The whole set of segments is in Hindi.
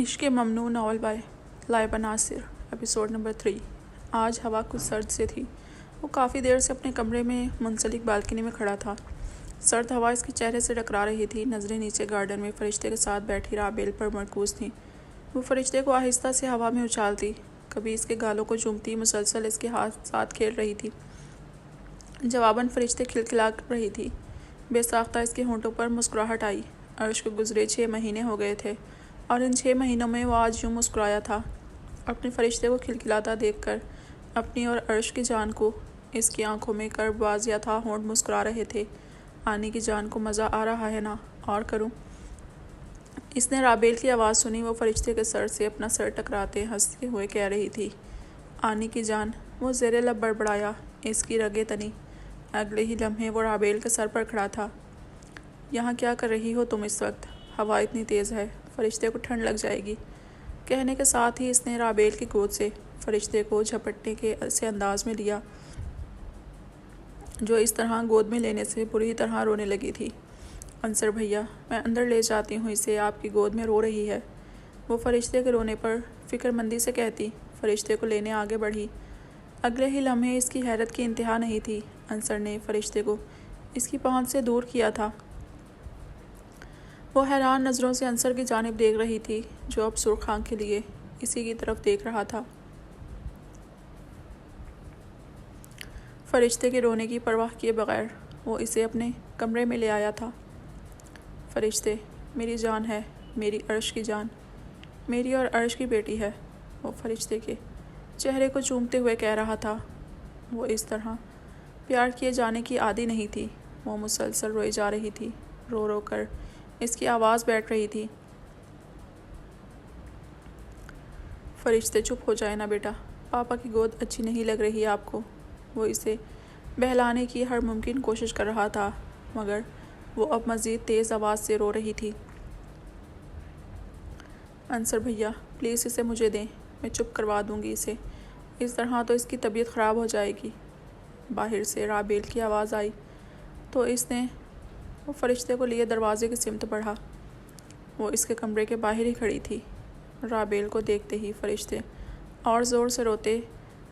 Ishq Mamnoo novel by Laiba Nasir episode number 3। आज हवा कुछ सर्द से थी। वो काफ़ी देर से अपने कमरे में मुंसलिक बालकनी में खड़ा था। सर्द हवा इसके चेहरे से टकरा रही थी। नज़रें नीचे गार्डन में फरिश्ते के साथ बैठी राबेल पर मरकूज़ थीं। वो फरिश्ते को आहिस्ता से हवा में उछालती, कभी इसके गालों को चूमती, मुसलसल इसके हाथ साथ खेल रही थी। जवाबन फरिश्ते खिलखिला रही थी। बेसाख्ता इसके होंठों पर मुस्कुराहट आई। अर्श को गुजरे 6 महीने हो गए थे और इन 6 महीनों में वो आज यूँ मुस्कुराया था। अपने फरिश्ते को खिलखिलाता देखकर अपनी और अर्श की जान को इसकी आंखों में कर्ब वाजिया था। होंठ मुस्कुरा रहे थे। आनी की जान को मज़ा आ रहा है ना, और करूं? इसने राबेल की आवाज़ सुनी। वो फरिश्ते के सर से अपना सर टकराते हंसते हुए कह रही थी, आनी की जान। वो ज़ेरे लब बड़बड़ाया, इसकी रगे तनी। अगले ही लम्हे वो राबेल के सर पर खड़ा था। यहाँ क्या कर रही हो तुम इस वक्त? हवा इतनी तेज़ है, फरिश्ते को ठंड लग जाएगी। कहने के साथ ही इसने राबेल की गोद से फरिश्ते को झपटने के ऐसे अंदाज में लिया जो इस तरह गोद में लेने से बुरी तरह रोने लगी थी। अंसर भैया, मैं अंदर ले जाती हूँ इसे, आपकी गोद में रो रही है। वो फरिश्ते के रोने पर फ़िक्रमंदी से कहती फरिश्ते को लेने आगे बढ़ी। अगले ही लम्हे इसकी हैरत की इंतहा नहीं थी। अंसर ने फरिश्ते को इसकी पहुँच से दूर किया था। वो हैरान नज़रों से अंसर की जानिब देख रही थी, जो अब सुर्ख आंखें लिए इसी की तरफ देख रहा था। फरिश्ते के रोने की परवाह किए बगैर वो इसे अपने कमरे में ले आया था। फरिश्ते, मेरी जान है, मेरी अर्श की जान, मेरी और अर्श की बेटी है। वो फरिश्ते के चेहरे को चूमते हुए कह रहा था। वो इस तरह प्यार किए जाने की आदी नहीं थी। वो मुसलसल रोई जा रही थी। रो रो कर इसकी आवाज़ बैठ रही थी। फरिश्ते, चुप हो जाए ना बेटा, पापा की गोद अच्छी नहीं लग रही आपको। वो इसे बहलाने की हर मुमकिन कोशिश कर रहा था, मगर वो अब मज़ीद तेज़ आवाज़ से रो रही थी। अंसर भैया, प्लीज़ इसे मुझे दें, मैं चुप करवा दूँगी इसे। इस तरह तो इसकी तबीयत ख़राब हो जाएगी। बाहर से राबेल की आवाज़ आई तो इसने वो फरिश्ते को लिए दरवाजे की सिमत बढ़ा। वो इसके कमरे के बाहर ही खड़ी थी। राबेल को देखते ही फरिश्ते और ज़ोर से रोते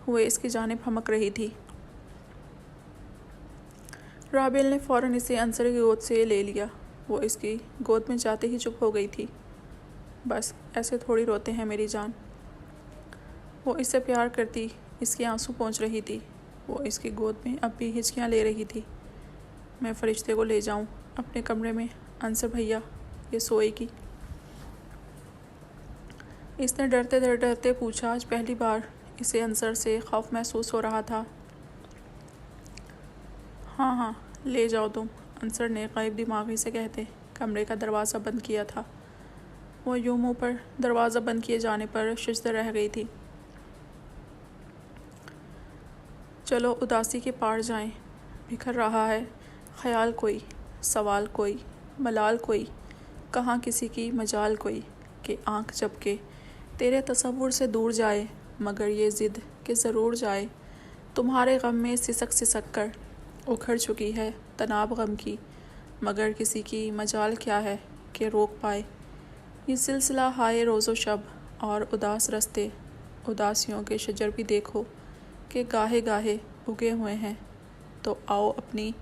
हुए इसकी जानिब हमक रही थी। राबेल ने फ़ौरन इसे अंसर की गोद से ले लिया। वो इसकी गोद में जाते ही चुप हो गई थी। बस ऐसे थोड़ी रोते हैं मेरी जान। वो इससे प्यार करती, इसके आंसू पहुँच रही थी। वो इसकी गोद में अब भी हिचकियाँ ले रही थी। मैं फरिश्ते को ले जाऊँ अपने कमरे में? अंसर भैया, ये सोएगी। इसने डरते डरते पूछा। आज पहली बार इसे अंसर से खौफ महसूस हो रहा था। हाँ हाँ, ले जाओ तुम, अंसर ने गायब दिमागी से कहते कमरे का दरवाज़ा बंद किया था। वो यूं मुँह पर दरवाज़ा बंद किए जाने पर शिश्ता रह गई थी। चलो उदासी के पार जाएं। बिखर रहा है ख्याल कोई, सवाल कोई, मलाल कोई, कहाँ किसी की मजाल कोई, कि आँख झपके तेरे तसव्वुर से दूर जाए, मगर ये ज़िद कि ज़रूर जाए। तुम्हारे गम में सिसक सिसक कर उखड़ चुकी है तनाब गम की, मगर किसी की मजाल क्या है कि रोक पाए। ये सिलसिला हाय रोज़ो शब और उदास रस्ते, उदासियों के शजर भी देखो कि गाहे गाहे उगे हुए हैं। तो आओ अपनी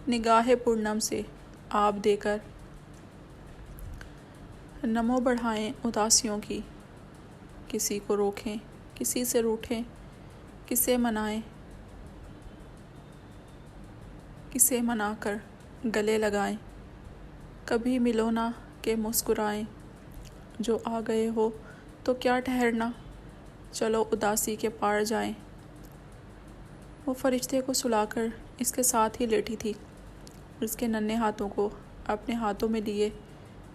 निगाह पूर्णम से आप देकर नमो बढ़ाएं उदासियों की। किसी को रोकें, किसी से रूठें, किसे मनाएं, किसे मनाकर गले लगाएं। कभी मिलो ना के मुस्कुराएं, जो आ गए हो तो क्या ठहरना, चलो उदासी के पार जाएं। वो फरिश्ते को सुलाकर इसके साथ ही लेटी थी। इसके नन्हे हाथों को अपने हाथों में लिए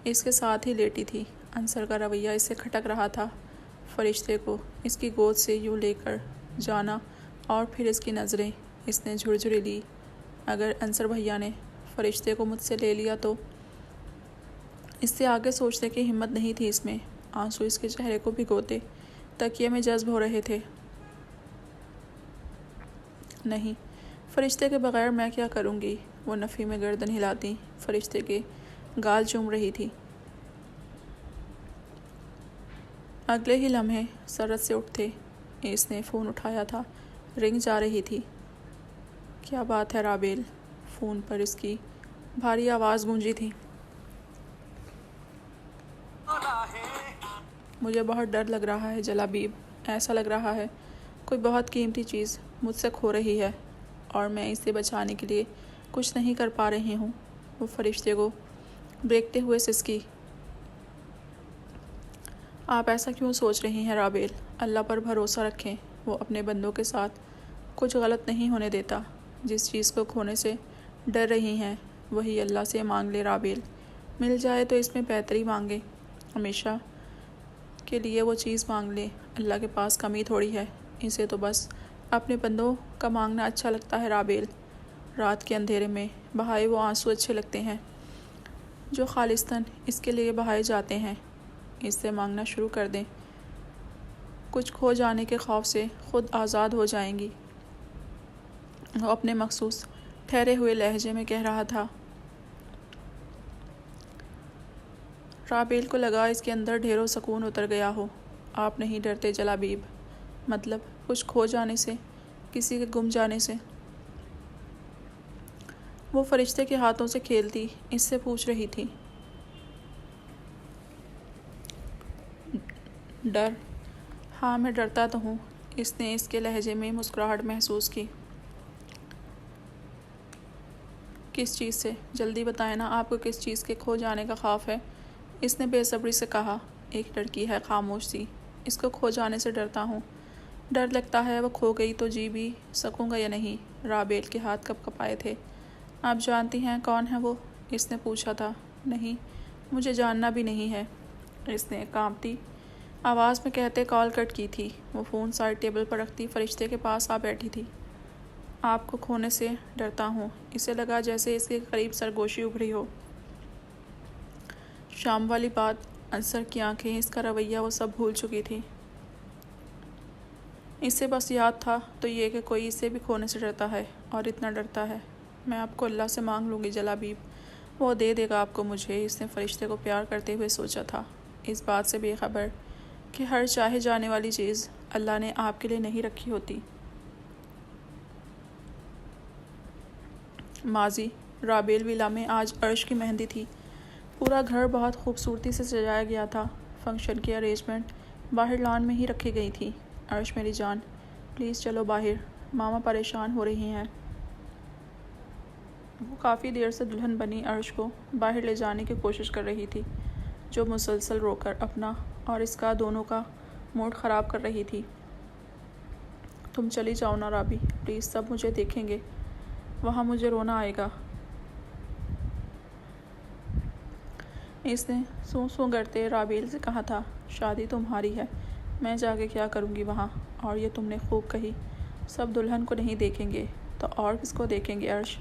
इसके साथ ही लेटी थी। अंसर का रवैया इसे खटक रहा था। फरिश्ते को इसकी गोद से यूँ लेकर जाना और फिर इसकी नज़रें इसने झुरझुरी ली। अगर अंसर भैया ने फरिश्ते को मुझसे ले लिया तो? इससे आगे सोचने की हिम्मत नहीं थी इसमें। आंसू इसके चेहरे को भिगोते तकिए में जज्ब हो रहे थे। नहीं, फरिश्ते के बगैर मैं क्या करूँगी? वो नफ़ी में गर्दन हिलाती फरिश्ते के गाल चूम रही थी। अगले ही लम्हे सरत से उठते इसने फ़ोन उठाया था। रिंग जा रही थी। क्या बात है राबेल? फ़ोन पर इसकी भारी आवाज़ गूंजी थी। मुझे बहुत डर लग रहा है जलाबीब। ऐसा लग रहा है कोई बहुत कीमती चीज़ मुझसे खो रही है और मैं इसे बचाने के लिए कुछ नहीं कर पा रही हूँ। वो फरिश्ते को देखते हुए सिसकी। आप ऐसा क्यों सोच रही हैं राबेल? अल्लाह पर भरोसा रखें, वो अपने बंदों के साथ कुछ गलत नहीं होने देता। जिस चीज़ को खोने से डर रही हैं वही अल्लाह से मांग ले राबेल। मिल जाए तो इसमें बेहतरी मांगे। हमेशा के लिए वो चीज़ मांग ले। अल्लाह के पास कमी थोड़ी है। इसे तो बस अपने बंदों का मांगना अच्छा लगता है राबेल। रात के अंधेरे में बहाए वो आंसू अच्छे लगते हैं जो खालिस्तन इसके लिए बहाए जाते हैं। इससे मांगना शुरू कर दें। कुछ खो जाने के खौफ से खुद आज़ाद हो जाएंगी। वो अपने मखसूस ठहरे हुए लहजे में कह रहा था। राबेल को लगा इसके अंदर ढेरों सुकून उतर गया हो। आप नहीं डरते जलाबीब? मतलब कुछ खो जाने से, किसी के गुम जाने से? वो फरिश्ते के हाथों से खेलती इससे पूछ रही थी। डर? हाँ, मैं डरता तो हूँ। इसने इसके लहजे में मुस्कुराहट महसूस की। किस चीज़ से? जल्दी बताएं ना, आपको किस चीज़ के खो जाने का खौफ है? इसने बेसब्री से कहा। एक लड़की है खामोश सी, इसको खो जाने से डरता हूँ। डर लगता है वो खो गई तो जी भी सकूँगा या नहीं। राबेल के हाथ कँपाए थे। आप जानती हैं कौन है वो? इसने पूछा था। नहीं, मुझे जानना भी नहीं है, इसने कांपती आवाज़ में कहते कॉल कट की थी। वो फ़ोन साइड टेबल पर रखती फरिश्ते के पास आ बैठी थी। आपको खोने से डरता हूँ। इसे लगा जैसे इसके करीब सरगोशी उभरी हो। शाम वाली बात, अंसर की आंखें, इसका रवैया वो सब भूल चुकी थी। इसे बस याद था तो ये कि कोई इसे भी खोने से डरता है और इतना डरता है। मैं आपको अल्लाह से मांग लूँगी जलाबीब, वो दे देगा आपको मुझे। इसने फरिश्ते को प्यार करते हुए सोचा था, इस बात से बेखबर कि हर चाहे जाने वाली चीज़ अल्लाह ने आपके लिए नहीं रखी होती। माजी राबेल विला में आज अर्श की मेहंदी थी। पूरा घर बहुत खूबसूरती से सजाया गया था। फंक्शन की अरेंजमेंट बाहर लॉन में ही रखी गई थी। अर्श मेरी जान, प्लीज़ चलो बाहर, मामा परेशान हो रही हैं। वो काफ़ी देर से दुल्हन बनी अर्श को बाहर ले जाने की कोशिश कर रही थी, जो मुसलसल रोकर अपना और इसका दोनों का मूड ख़राब कर रही थी। तुम चली जाओ ना राबी, प्लीज़, सब मुझे देखेंगे, वहाँ मुझे रोना आएगा। इसने सूं करते राबेल से कहा था। शादी तुम्हारी है, मैं जाके क्या करूँगी वहाँ? और ये तुमने खूब कही, सब दुल्हन को नहीं देखेंगे तो और किसको देखेंगे अर्श?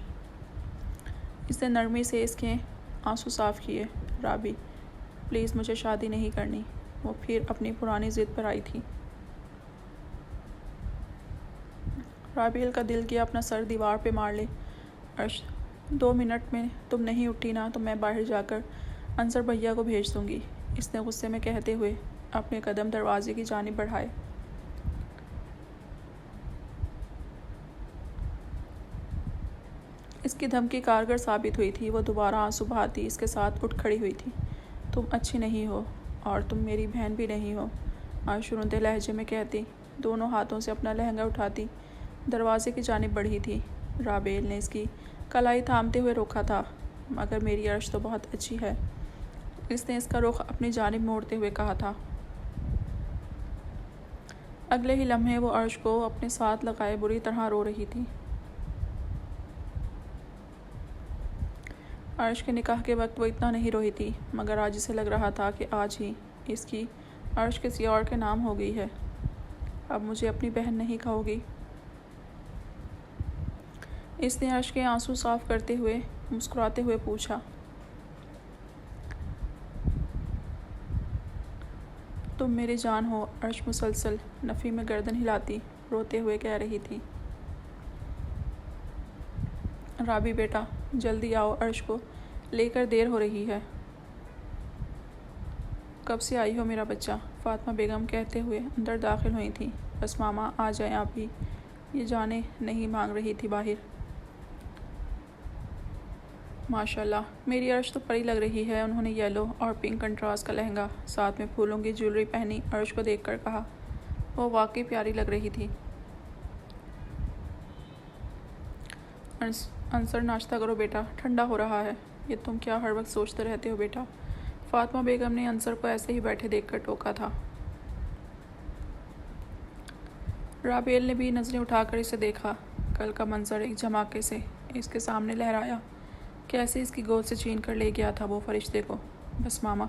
इसने नरमी से इसके आंसू साफ़ किए। राबी प्लीज़, मुझे शादी नहीं करनी। वो फिर अपनी पुरानी ज़िद पर आई थी। राबेल का दिल किया अपना सर दीवार पे मार ले। अर्श, 2 मिनट में तुम नहीं उठी ना तो मैं बाहर जाकर अंसर भैया को भेज दूँगी, इसने गुस्से में कहते हुए अपने कदम दरवाजे की जानिब बढ़ाए। इसकी धमकी कारगर साबित हुई थी। वो दोबारा आंसू बहाती इसके साथ उठ खड़ी हुई थी। तुम अच्छी नहीं हो और तुम मेरी बहन भी नहीं हो, आशुरुंदे लहजे में कहती, दोनों हाथों से अपना लहंगा उठाती दरवाजे की जानिब बढ़ी थी। राबेल ने इसकी कलाई थामते हुए रोका था। मगर मेरी अर्श तो बहुत अच्छी है, इसने इसका रुख अपनी जानिब मोड़ते हुए कहा था। अगले ही लम्हे वो अर्श को अपने साथ लगाए बुरी तरह रो रही थी। अर्श के निकाह के वक्त वो इतना नहीं रोई थी, मगर आज इसे लग रहा था कि आज ही इसकी अर्श किसी और के नाम हो गई है। अब मुझे अपनी बहन नहीं कहोगी? इसने अर्श के आंसू साफ करते हुए मुस्कुराते हुए पूछा। तुम मेरी जान हो, अर्श मुसलसल नफ़ी में गर्दन हिलाती रोते हुए कह रही थी। राबी बेटा, जल्दी आओ, अर्श को लेकर देर हो रही है। कब से आई हो मेरा बच्चा? फातिमा बेगम कहते हुए अंदर दाखिल हुई थी। बस मामा आ जाएं आप भी, ये जाने नहीं मांग रही थी बाहर। माशाल्लाह, मेरी अर्श तो परी लग रही है। उन्होंने येलो और पिंक कंट्रास्ट का लहंगा साथ में फूलों की ज्वेलरी पहनी अर्श को देखकर कहा। वो वाकई प्यारी लग रही थी। अंसर, नाश्ता करो बेटा, ठंडा हो रहा है। ये तुम क्या हर वक्त सोचते रहते हो बेटा? फातिमा बेगम ने अंसर को ऐसे ही बैठे देखकर टोका था। राबेल ने भी नज़रें उठाकर इसे देखा। कल का मंजर एक झमाके से इसके सामने लहराया। कैसे इसकी गोद से छीन कर ले गया था वो फरिश्ते को। बस मामा,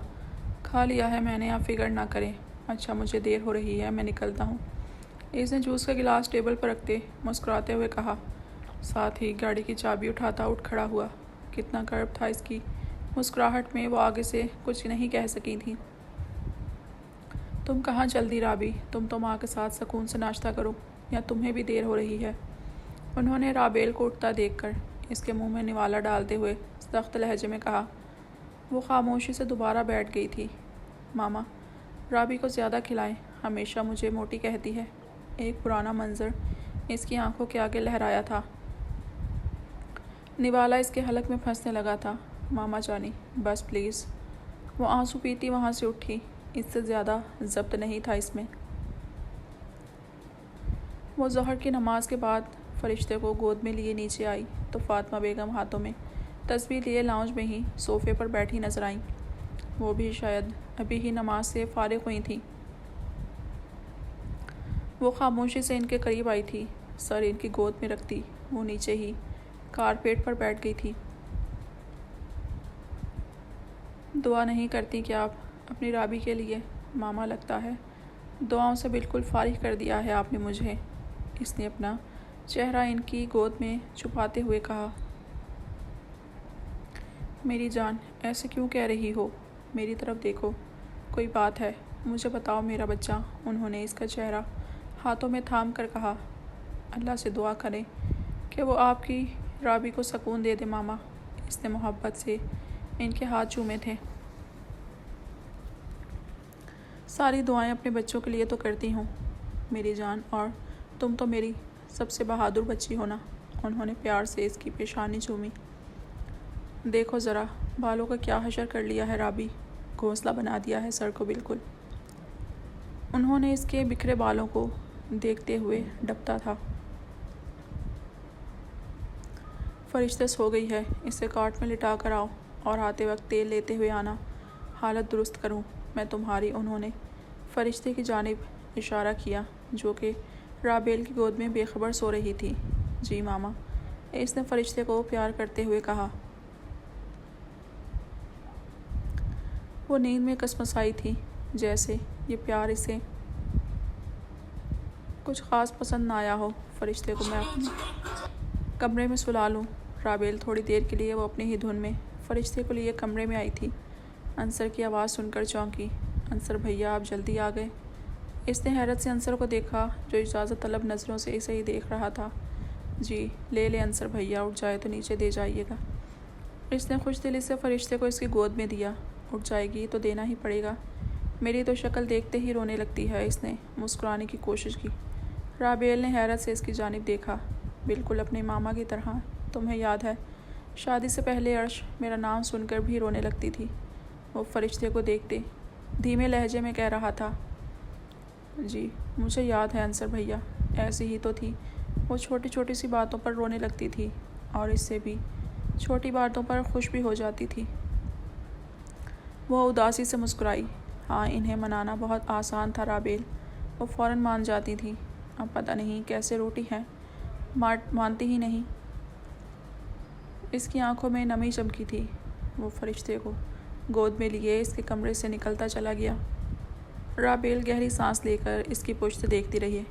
खा लिया है मैंने, आप फिक्र ना करें। अच्छा, मुझे देर हो रही है, मैं निकलता हूँ। इसने जूस का गिलास टेबल पर रखते मुस्कुराते हुए कहा। साथ ही गाड़ी की चाबी उठाता उठ खड़ा हुआ। कितना गर्व था इसकी मुस्कुराहट में, वो आगे से कुछ नहीं कह सकी थी। तुम कहाँ चल दी राबी? तुम तो माँ के साथ सुकून से नाश्ता करो, या तुम्हें भी देर हो रही है? उन्होंने राबेल को उठता देखकर इसके मुंह में निवाला डालते हुए सख्त लहजे में कहा। वो खामोशी से दोबारा बैठ गई थी। मामा, राबी को ज़्यादा खिलाएं, हमेशा मुझे मोटी कहती है। एक पुराना मंजर इसकी आंखों के आगे लहराया था। निवाला इसके हलक में फंसने लगा था। मामा जानी, बस प्लीज़। वो आंसू पीती वहाँ से उठी। इससे ज़्यादा ज़ब्त नहीं था इसमें। वो ज़ोहर की नमाज के बाद फरिश्ते को गोद में लिए नीचे आई तो फातिमा बेगम हाथों में तस्बीह लिए लाउंज में ही सोफ़े पर बैठी नजर आईं। वो भी शायद अभी ही नमाज से फारिग हुई थी। वो खामोशी से इनके करीब आई थी, सर इनकी गोद में रखती वो नीचे ही कारपेट पर बैठ गई थी। दुआ नहीं करती क्या आप अपनी राबी के लिए? मामा, लगता है दुआओं से बिल्कुल फारिग कर दिया है आपने मुझे। इसने अपना चेहरा इनकी गोद में छुपाते हुए कहा। मेरी जान, ऐसे क्यों कह रही हो? मेरी तरफ देखो, कोई बात है? मुझे बताओ मेरा बच्चा। उन्होंने इसका चेहरा हाथों में थाम कर कहा। अल्लाह से दुआ करें कि वो आपकी राबी को सुकून दे दे मामा। इसने मोहब्बत से इनके हाथ चूमे थे। सारी दुआएं अपने बच्चों के लिए तो करती हूँ मेरी जान, और तुम तो मेरी सबसे बहादुर बच्ची हो ना। उन्होंने प्यार से इसकी पेशानी चूमी। देखो ज़रा, बालों का क्या हशर कर लिया है राबी, घोंसला बना दिया है सर को बिल्कुल। उन्होंने इसके बिखरे बालों को देखते हुए डपटा था। फरिश्ते सो गई है, इसे काट में लिटा कर आओ और आते वक्त तेल लेते हुए आना, हालत दुरुस्त करूं मैं तुम्हारी। उन्होंने फरिश्ते की जानिब इशारा किया जो कि राबेल की गोद में बेखबर सो रही थी। जी मामा, इसने फरिश्ते को प्यार करते हुए कहा। वो नींद में कसमसाई थी, जैसे ये प्यार इसे कुछ ख़ास पसंद ना आया हो। फरिश्ते को मैं अपने कमरे में सुला लूँ? राबेल थोड़ी देर के लिए वो अपनी ही धुन में फरिश्ते को लिए कमरे में आई थी। अंसर की आवाज़ सुनकर चौंकी। अंसर भैया, आप जल्दी आ गए? इसने हैरत से अंसर को देखा जो इजाज़त तलब नज़रों से इसे ही देख रहा था। जी ले अंसर भैया, उठ जाए तो नीचे दे जाइएगा। इसने खुश दिली से फरिश्ते को इसकी गोद में दिया। उठ जाएगी तो देना ही पड़ेगा, मेरी तो शक्ल देखते ही रोने लगती है। इसने मुस्कुराने की कोशिश की। राबेल ने हैरत से इसकी जानिब देखा। बिल्कुल अपने मामा की तरह। तुम्हें याद है शादी से पहले अर्श मेरा नाम सुनकर भी रोने लगती थी। वो फरिश्ते को देखते धीमे लहजे में कह रहा था। जी मुझे याद है अंसर भैया, ऐसी ही तो थी वो, छोटी छोटी सी बातों पर रोने लगती थी और इससे भी छोटी बातों पर खुश भी हो जाती थी। वो उदासी से मुस्कुराई। हाँ, इन्हें मनाना बहुत आसान था राबेल, वो फ़ौरन मान जाती थी। अब पता नहीं कैसे रोटी है, मानती ही नहीं। इसकी आंखों में नमी चमकी थी। वो फरिश्ते को गोद में लिए इसके कमरे से निकलता चला गया। राबेल गहरी सांस लेकर इसकी पुश्त देखती रही।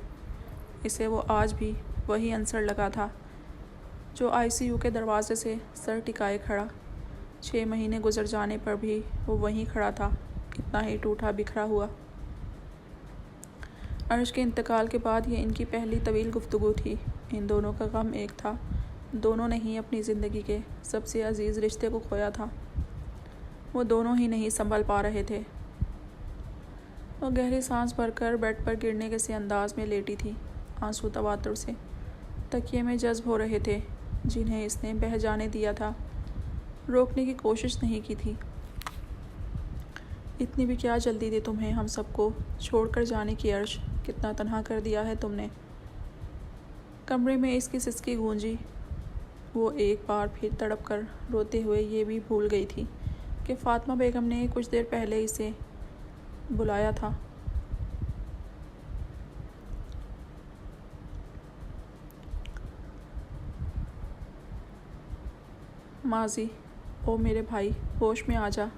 इसे वो आज भी वही अंसर लगा था जो आईसीयू के दरवाजे से सर टिकाए खड़ा। 6 महीने गुजर जाने पर भी वो वहीं खड़ा था, इतना ही टूटा बिखरा हुआ। अर्श के इंतकाल के बाद ये इनकी पहली तवील गुफ्तगू थी। इन दोनों का गम एक था, दोनों ने ही अपनी ज़िंदगी के सबसे अजीज़ रिश्ते को खोया था। वो दोनों ही नहीं संभल पा रहे थे। वह गहरी सांस भरकर बेड पर गिरने के से अंदाज में लेटी थी। आंसू तवातुर से तकिए में जज्ब हो रहे थे, जिन्हें इसने बह जाने दिया था। रोकने की कोशिश नहीं की थी। इतनी भी क्या जल्दी थी तुम्हें हम सबको छोड़कर जाने की अर्श? कितना तन्हा कर दिया है तुमने। कमरे में इसकी सिसकी गूंजी। वो एक बार फिर तड़प कर रोते हुए ये भी भूल गई थी कि फातिमा बेगम ने कुछ देर पहले इसे बुलाया था। माजी, ओ मेरे भाई, होश में आ जा।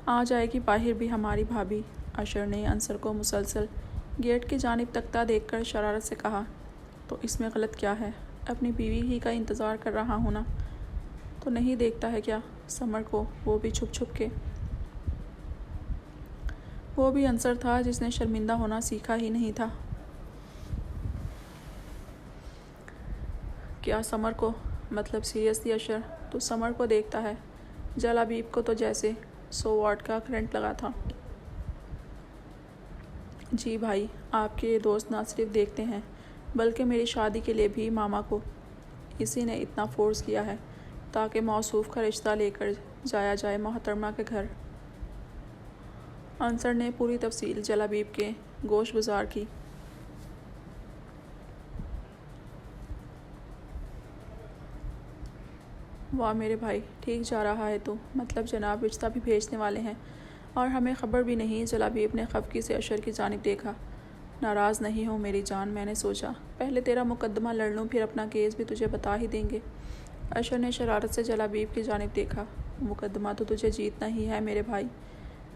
आ जाएगी बाहर भी हमारी भाभी। अशर ने अंसर को मुसलसल गेट की जानिब तकता देखकर शरारत से कहा। तो इसमें गलत क्या है? अपनी बीवी ही का इंतज़ार कर रहा हूँ ना। तो नहीं देखता है क्या समर को, वो भी छुप छुप के? वो भी अंसर था जिसने शर्मिंदा होना सीखा ही नहीं था। क्या समर को? मतलब सीरियसली अशर, तो समर को देखता है? जलाबीब को तो जैसे 100 वाट का करंट लगा था। जी भाई, आपके ये दोस्त ना सिर्फ देखते हैं बल्कि मेरी शादी के लिए भी मामा को इसी ने इतना फोर्स किया है ताकि मौसूफ का रिश्ता लेकर जाया जाए मोहतरमा के घर। अंसर ने पूरी तफसील जलाबीब के गोश गुजार की। वाह मेरे भाई, ठीक जा रहा है तो। मतलब जनाब रिश्ता भी भेजने वाले हैं और हमें ख़बर भी नहीं। जलाबीब ने खफकी से अशर की जानिब देखा। नाराज़ नहीं हो मेरी जान, मैंने सोचा पहले तेरा मुकद्दमा लड़ लूँ, फिर अपना केस भी तुझे बता ही देंगे। अशर ने शरारत से जलाबीब की जानिब देखा। मुकद्दमा तो तुझे जीतना ही है मेरे भाई।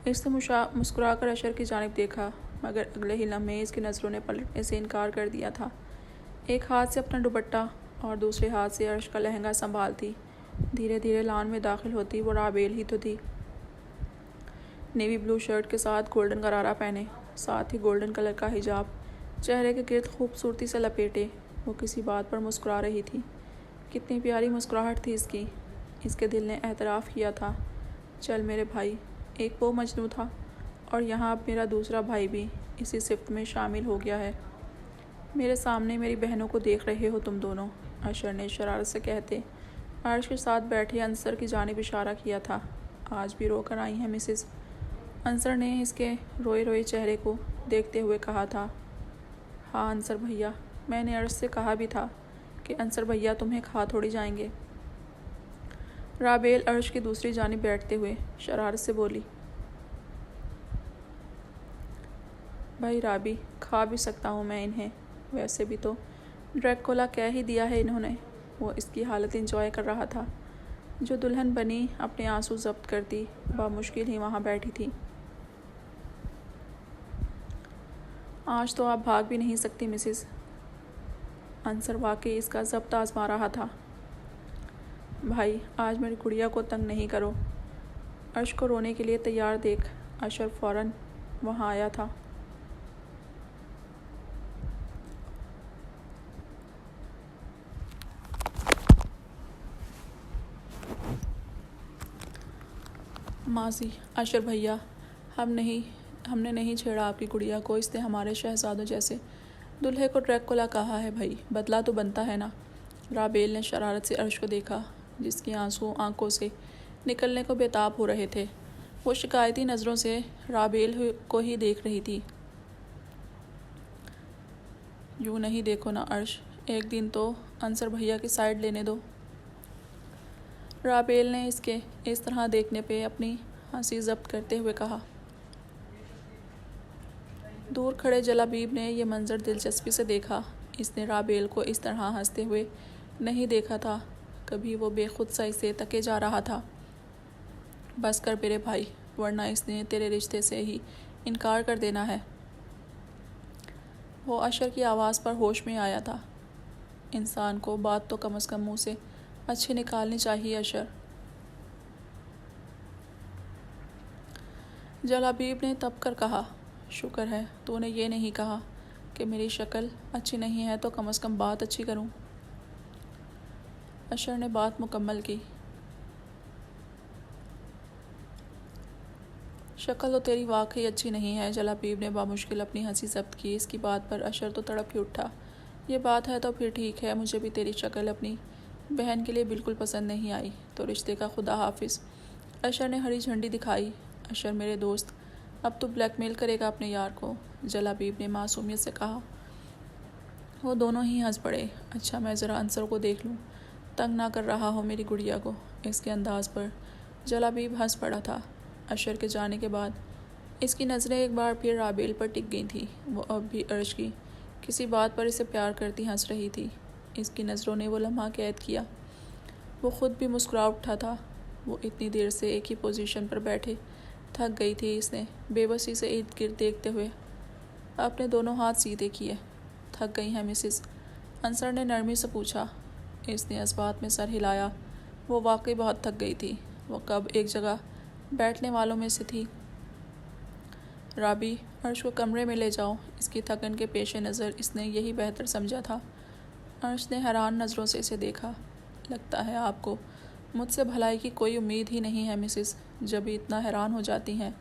इसने मुस्कुरा कर अशर की जानिब देखा, मगर अगले ही लम्हे इसकी नज़रों ने पलटने से इनकार कर दिया था। एक हाथ से अपना दुपट्टा और दूसरे हाथ से अर्श का लहंगा संभालती धीरे धीरे लान में दाखिल होती। वो राबेल ही तो थी। नेवी ब्लू शर्ट के साथ गोल्डन गरारा पहने, साथ ही गोल्डन कलर का हिजाब चेहरे के गिर्द खूबसूरती से लपेटे, वो किसी बात पर मुस्कुरा रही थी। कितनी प्यारी मुस्कुराहट थी इसकी। इसके दिल ने एतराफ़ किया था, चल मेरे भाई। एक वो मजनू था और यहाँ अब मेरा दूसरा भाई भी इसी सिफ्त में शामिल हो गया है। मेरे सामने मेरी बहनों को देख रहे हो तुम दोनों, अशर ने शरारत से कहते अर्श के साथ बैठे अंसर की जानिब इशारा किया था। आज भी रोकर आई हैं मिसेस? अंसर ने इसके रोए रोए चेहरे को देखते हुए कहा था। हाँ अंसर भैया, मैंने अर्श से कहा भी था कि अंसर भैया तुम्हें खा थोड़ी जाएंगे। राबेल अर्श की दूसरी जानिब बैठते हुए शरारत से बोली। भाई राबी, खा भी सकता हूँ मैं इन्हें, वैसे भी तो ड्रैकुला कह ही दिया है इन्होंने। वो इसकी हालत इंजॉय कर रहा था। जो दुल्हन बनी अपने आंसू जब्त करती बामुश्किल ही वहाँ बैठी थी। आज तो आप भाग भी नहीं सकती मिसेस। अंसर वाकई इसका जब्त आजमा रहा था। भाई आज मेरी गुड़िया को तंग नहीं करो। अर्श को रोने के लिए तैयार देख अशर फ़ौरन वहाँ आया था। माजी, अशर भैया, हमने नहीं छेड़ा आपकी गुड़िया को। इसने हमारे शहजादों जैसे दुल्हे को ड्रैकुला कहा है। भाई बदला तो बनता है ना। राबेल ने शरारत से अर्श को देखा, जिसके आंसू आंखों से निकलने को बेताब हो रहे थे। वो शिकायती नज़रों से राबेल को ही देख रही थी। यूँ नहीं देखो ना अर्श, एक दिन तो अंसर भैया की साइड लेने दो। राबेल ने इसके इस तरह देखने पे अपनी हंसी जब्त करते हुए कहा। दूर खड़े जलाबीब ने यह मंजर दिलचस्पी से देखा। इसने राबेल को इस तरह हंसते हुए नहीं देखा था कभी। वो बेखुद सा इसे तके जा रहा था। बस कर मेरे भाई, वरना इसने तेरे रिश्ते से ही इनकार कर देना है। वो अशर की आवाज़ पर होश में आया था। इंसान को बात तो कम से कम मुँह से अच्छी निकालनी चाहिए अशर। जलाबीब ने तब कर कहा, शुक्र है तूने ये नहीं कहा कि मेरी शक्ल अच्छी नहीं है तो कम से कम बात अच्छी करूं। अशर ने बात मुकम्मल की। शक्ल तो तेरी वाकई अच्छी नहीं है। जलाबीब ने बामुश्किल अपनी हंसी जब्त की। इसकी बात पर अशर तो तड़प ही उठा। ये बात है तो फिर ठीक है, मुझे भी तेरी शक्ल अपनी बहन के लिए बिल्कुल पसंद नहीं आई, तो रिश्ते का खुदा हाफिज। अशर ने हरी झंडी दिखाई। अशर मेरे दोस्त, अब तो ब्लैकमेल करेगा अपने यार को, जलाबीब ने मासूमियत से कहा। वो दोनों ही हंस पड़े। अच्छा, मैं ज़रा अंसर को देख लूँ, तंग ना कर रहा हो मेरी गुड़िया को। इसके अंदाज पर जलाबीब हंस पड़ा था। अशर के जाने के बाद इसकी नज़रें एक बार फिर राबेल पर टिक गई थी। वो अब भी अर्श की किसी बात पर इसे प्यार करती हंस रही थी। इसकी नज़रों ने वो लम्हा कैद किया। वो ख़ुद भी मुस्कुरा उठा था। वो इतनी देर से एक ही पोजीशन पर बैठे थक गई थी। इसने बेबसी से इर्द गिर्द देखते हुए अपने दोनों हाथ सीधे किए। थक गई हैं मिसिस? अंसर ने नरमी से पूछा। इसने इस बात में सर हिलाया। वो वाकई बहुत थक गई थी। वो कब एक जगह बैठने वालों में से थी। राबी, अर्श को कमरे में ले जाओ। इसकी थकन के पेश नज़र इसने यही बेहतर समझा था। अर्श ने हैरान नज़रों से इसे देखा। लगता है आपको मुझसे भलाई की कोई उम्मीद ही नहीं है मिसिस, जब भी इतना हैरान हो जाती हैं।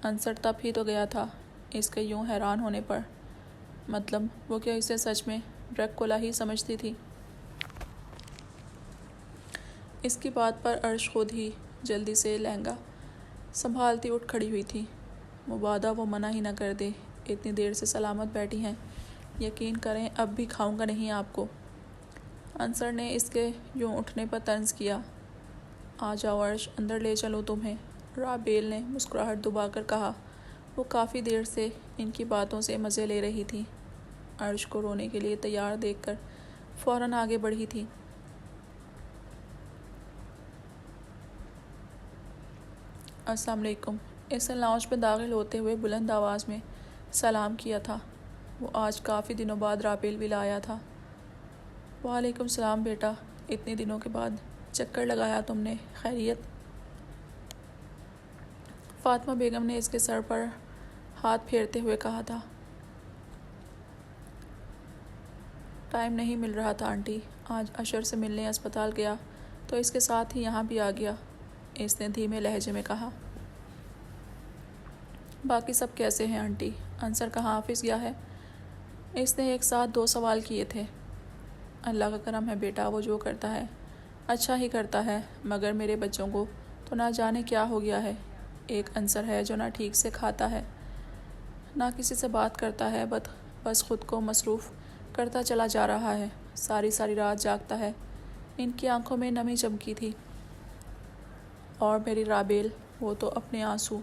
अंसर तब ही तो गया था इसके यूं हैरान होने पर। मतलब वो क्या इसे सच में ड्रैकुला ही समझती थी? इसकी बात पर अर्श खुद ही जल्दी से लहंगा संभालती उठ खड़ी हुई थी। मुबादा वो मना ही न कर दे। इतनी देर से सलामत बैठी हैं, यकीन करें अब भी खाऊंगा नहीं आपको। अंसर ने इसके यूं उठने पर तंज किया। आ जाओ अर्श, अंदर ले चलो तुम्हें, राबेल ने मुस्कुराहट दबाकर कहा। वो काफ़ी देर से इनकी बातों से मज़े ले रही थी। अर्श को रोने के लिए तैयार देखकर फ़ौरन आगे बढ़ी थी। अस्सलाम वालेकुम। इसने लाउंज में दाखिल होते हुए बुलंद आवाज़ में सलाम किया था। वो आज काफ़ी दिनों बाद राबेल भी लाया था। वालेकुम सलाम बेटा, इतने दिनों के बाद चक्कर लगाया तुमने, खैरियत? फातिमा बेगम ने इसके सर पर हाथ फेरते हुए कहा था। टाइम नहीं मिल रहा था आंटी, आज अशर से मिलने अस्पताल गया तो इसके साथ ही यहाँ भी आ गया, इसने धीमे लहजे में कहा। बाकी सब कैसे हैं आंटी? अंसर कहाँ ऑफिस गया है? इसने एक साथ 2 सवाल किए थे। अल्लाह का करम है बेटा, वो जो करता है अच्छा ही करता है, मगर मेरे बच्चों को तो ना जाने क्या हो गया है। एक अंसर है जो ना ठीक से खाता है, ना किसी से बात करता है, बस ख़ुद को मसरूफ़ करता चला जा रहा है। सारी सारी रात जागता है। इनकी आंखों में नमी चमकी थी। और मेरी राबेल, वो तो अपने आंसू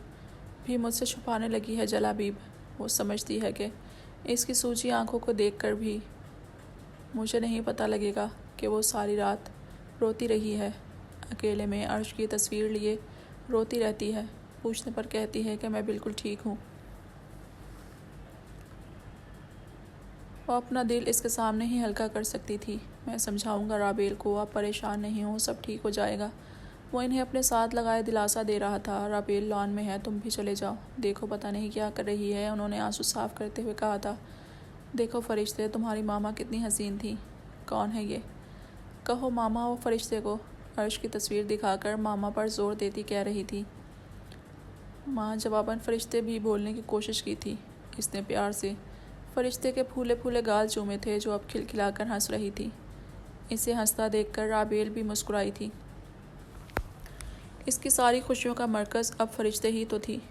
भी मुझसे छुपाने लगी है जलाबीब। वो समझती है कि इसकी सूजी आंखों को देखकर भी मुझे नहीं पता लगेगा कि वो सारी रात रोती रही है। अकेले में अर्श की तस्वीर लिए रोती रहती है। पूछने पर कहती है कि मैं बिल्कुल ठीक हूँ। वो अपना दिल इसके सामने ही हल्का कर सकती थी। मैं समझाऊंगा राबेल को, आप परेशान नहीं हो, सब ठीक हो जाएगा। वो इन्हें अपने साथ लगाए दिलासा दे रहा था। राबेल लॉन में है, तुम भी चले जाओ। देखो पता नहीं क्या कर रही है, उन्होंने आंसू साफ करते हुए कहा था। देखो फरिश्ते, तुम्हारी मामा कितनी हसीन थी। कौन है ये? कहो मामा वो फरिश्ते को। अर्श की तस्वीर दिखाकर मामा पर जोर देती कह रही थी। माँ जवाबन फरिश्ते भी बोलने की कोशिश की थी। इसने प्यार से फरिश्ते के फूले फूले गाल चूमे थे, जो अब खिलखिलाकर हंस रही थी। इसे हंसता देखकर राबेल भी मुस्कुराई थी। इसकी सारी खुशियों का मरकज़ अब फरिश्ते ही तो थी,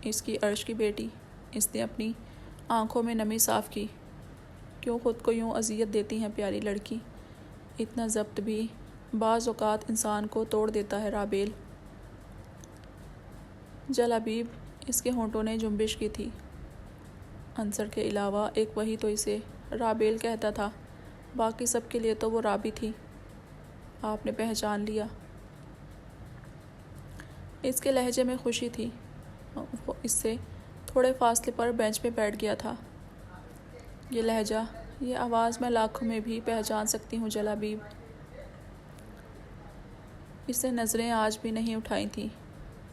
इसकी अर्श की बेटी। इसने अपनी आंखों में नमी साफ़ की। क्यों ख़ुद को यूँ अजियत देती हैं प्यारी लड़की? इतना ज़ब्त भी बाज़ औक़ात इंसान को तोड़ देता है राबेल। जलाबीब, इसके होंठों ने जुम्बिश की थी। अंसर के अलावा एक वही तो इसे राबेल कहता था, बाकी सब के लिए तो वो राबी थी। आपने पहचान लिया। इसके लहजे में खुशी थी। वो इससे थोड़े फासले पर बेंच पे बैठ गया था। ये लहजा, ये आवाज़ मैं लाखों में भी पहचान सकती हूँ जलाबीब। इसने नज़रें आज भी नहीं उठाई थी।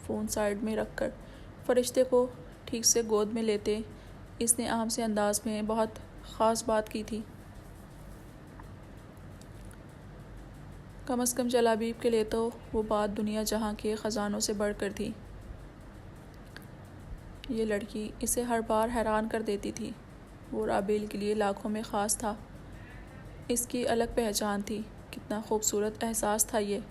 फ़ोन साइड में रखकर फरिश्ते को ठीक से गोद में लेते इसने आम से अंदाज में बहुत ख़ास बात की थी। कम अज़ कम जलाबीब के लिए तो वो बात दुनिया जहाँ के ख़जानों से बढ़कर थी। ये लड़की इसे हर बार हैरान कर देती थी। वो राबेल के लिए लाखों में ख़ास था। इसकी अलग पहचान थी। कितना खूबसूरत एहसास था ये।